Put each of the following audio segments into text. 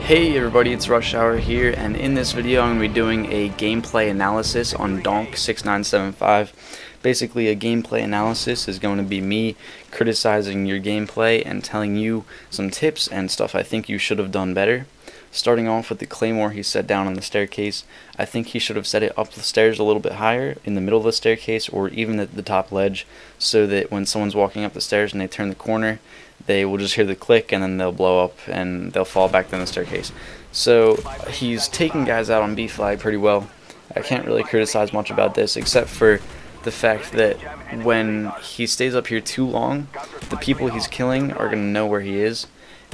Hey everybody, it's Rush Hour here, and in this video I'm going to be doing a gameplay analysis on Donk 6975. Basically, a gameplay analysis is going to be me criticizing your gameplay and telling you some tips and stuff I think you should have done better. Starting off with the claymore he set down on the staircase, I think he should have set it up the stairs a little bit higher, in the middle of the staircase, or even at the top ledge, so that when someone's walking up the stairs and they turn the corner, they will just hear the click and then they'll blow up and they'll fall back down the staircase. So he's taking guys out on B flag pretty well. I can't really criticize much about this except for the fact that when he stays up here too long, the people he's killing are going to know where he is,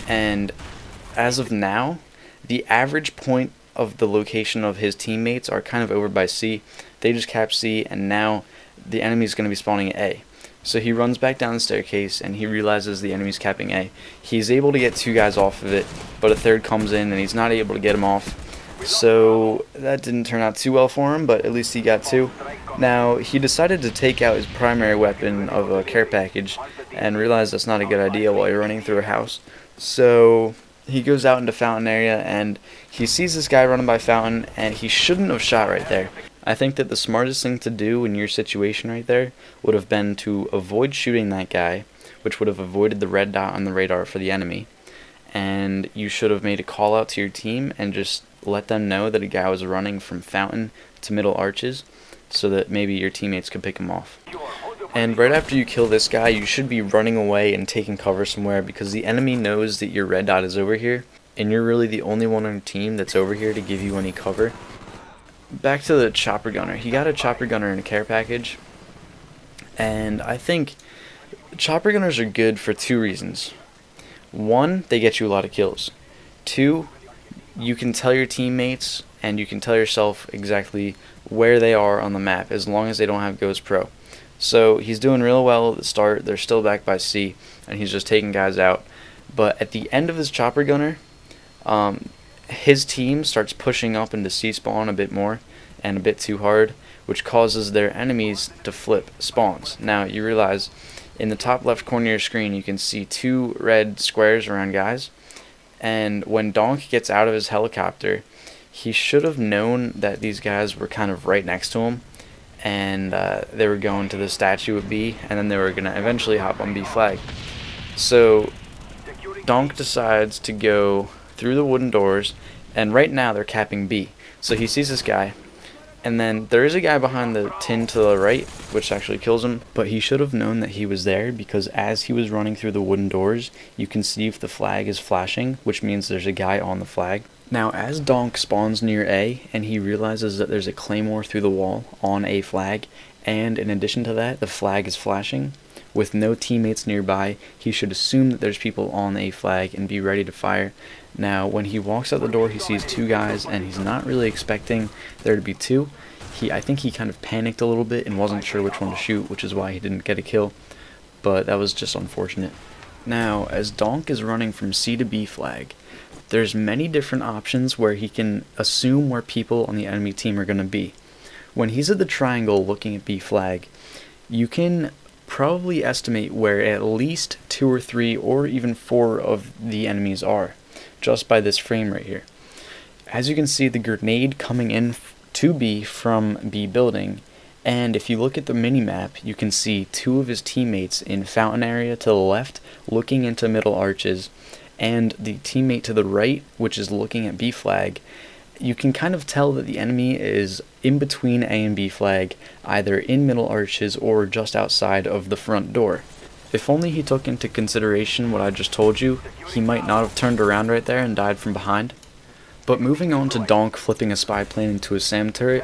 and as of now, the average point of the location of his teammates are kind of over by C. They just capped C, and now the enemy's going to be spawning at A. So he runs back down the staircase and he realizes the enemy's capping A. He's able to get two guys off of it, but a third comes in and he's not able to get him off. So that didn't turn out too well for him, but at least he got two. Now he decided to take out his primary weapon of a care package and realized that's not a good idea while you're running through a house. So he goes out into fountain area and he sees this guy running by fountain, and he shouldn't have shot right there. I think that the smartest thing to do in your situation right there would have been to avoid shooting that guy, which would have avoided the red dot on the radar for the enemy, and you should have made a call out to your team and just let them know that a guy was running from fountain to middle arches so that maybe your teammates could pick him off. And right after you kill this guy, you should be running away and taking cover somewhere, because the enemy knows that your red dot is over here and you're really the only one on your team that's over here to give you any cover. Back to the chopper gunner. He got a chopper gunner in a care package, and I think chopper gunners are good for two reasons. One, they get you a lot of kills. Two, you can tell your teammates and you can tell yourself exactly where they are on the map as long as they don't have Ghost Pro. So he's doing real well at the start. They're still back by C and he's just taking guys out. But at the end of his chopper gunner, his team starts pushing up into C spawn a bit more and a bit too hard, which causes their enemies to flip spawns. Now you realize in the top left corner of your screen you can see two red squares around guys, and when Donk gets out of his helicopter, he should have known that these guys were kind of right next to him, and they were going to the statue at B, and then they were going to eventually hop on B flag. So Donk decides to go through the wooden doors, and right now they're capping B. So he sees this guy, and then there is a guy behind the tin to the right, which actually kills him, but he should have known that he was there, because as he was running through the wooden doors, you can see if the flag is flashing, which means there's a guy on the flag. Now as Donk spawns near A, and he realizes that there's a claymore through the wall on A flag, and in addition to that, the flag is flashing, with no teammates nearby, he should assume that there's people on A flag and be ready to fire. Now, when he walks out the door, he sees two guys, and he's not really expecting there to be two. I think he kind of panicked a little bit and wasn't sure which one to shoot, which is why he didn't get a kill, but that was just unfortunate. Now, as Donk is running from C to B flag, there's many different options where he can assume where people on the enemy team are going to be. When he's at the triangle looking at B flag, you can probably estimate where at least 2 or 3 or even 4 of the enemies are, just by this frame right here. As you can see, the grenade coming in to B from B building, and if you look at the mini-map, you can see 2 of his teammates in fountain area to the left looking into middle arches, and the teammate to the right, which is looking at B flag. You can kind of tell that the enemy is in between A and B flag, either in middle arches or just outside of the front door. If only he took into consideration what I just told you, he might not have turned around right there and died from behind. But moving on to Donk flipping a spy plane into a SAM turret,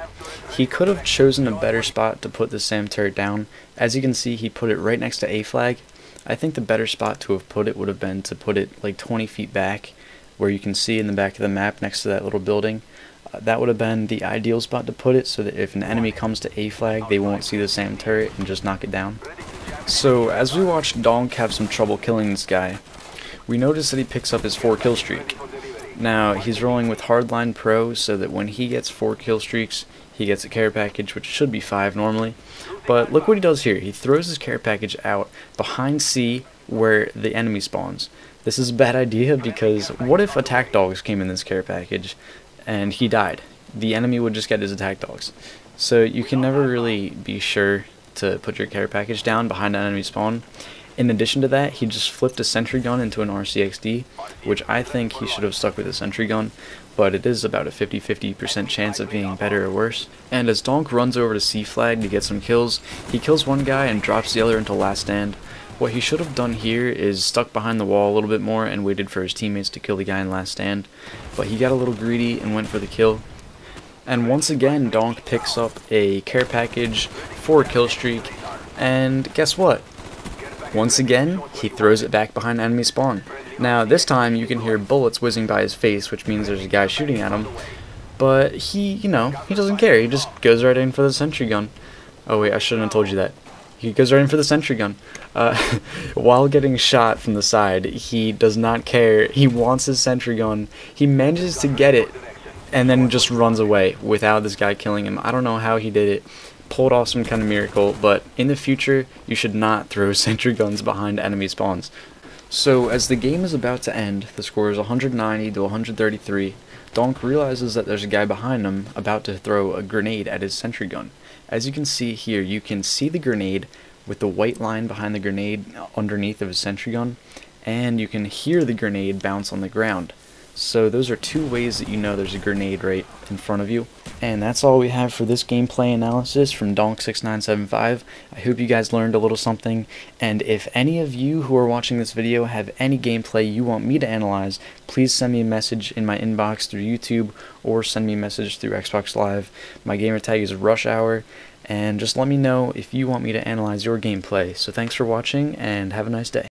he could have chosen a better spot to put the SAM turret down. As you can see, he put it right next to A flag. I think the better spot to have put it would have been to put it like 20 feet back, where you can see in the back of the map next to that little building. That would have been the ideal spot to put it, so that if an enemy comes to A flag, they won't see the SAM turret and just knock it down. So as we watch Donk have some trouble killing this guy, we notice that he picks up his 4 kill streak. Now he's rolling with Hardline Pro, so that when he gets 4 kill streaks, he gets a care package, which should be 5 normally. But look what he does here. He throws his care package out behind C where the enemy spawns. This is a bad idea because what if attack dogs came in this care package and he died? The enemy would just get his attack dogs. So you can never really be sure to put your care package down behind an enemy spawn. In addition to that, he just flipped a sentry gun into an RCXD, which I think he should have stuck with a sentry gun, but it is about a 50-50% chance of being better or worse. And as Donk runs over to C-flag to get some kills, he kills one guy and drops the other into last stand. What he should have done here is stuck behind the wall a little bit more and waited for his teammates to kill the guy in last stand, but he got a little greedy and went for the kill. And once again, Donk picks up a care package for a kill streak, and guess what? Once again, he throws it back behind enemy spawn. Now, this time you can hear bullets whizzing by his face, which means there's a guy shooting at him, but he doesn't care. He just goes right in for the sentry gun. Oh wait, I shouldn't have told you that. He goes right in for the sentry gun. While getting shot from the side, he does not care. He wants his sentry gun. He manages to get it, and then just runs away without this guy killing him. I don't know how he did it. Pulled off some kind of miracle, but in the future, you should not throw sentry guns behind enemy spawns. So, as the game is about to end, the score is 190 to 133, Donk realizes that there's a guy behind him about to throw a grenade at his sentry gun. As you can see here, you can see the grenade with the white line behind the grenade underneath of his sentry gun, and you can hear the grenade bounce on the ground. So those are two ways that you know there's a grenade right in front of you. And that's all we have for this gameplay analysis from Donk6975. I hope you guys learned a little something, and if any of you who are watching this video have any gameplay you want me to analyze, please send me a message in my inbox through YouTube or send me a message through Xbox Live. My gamer tag is Rush Hour, and just let me know if you want me to analyze your gameplay. So thanks for watching, and have a nice day.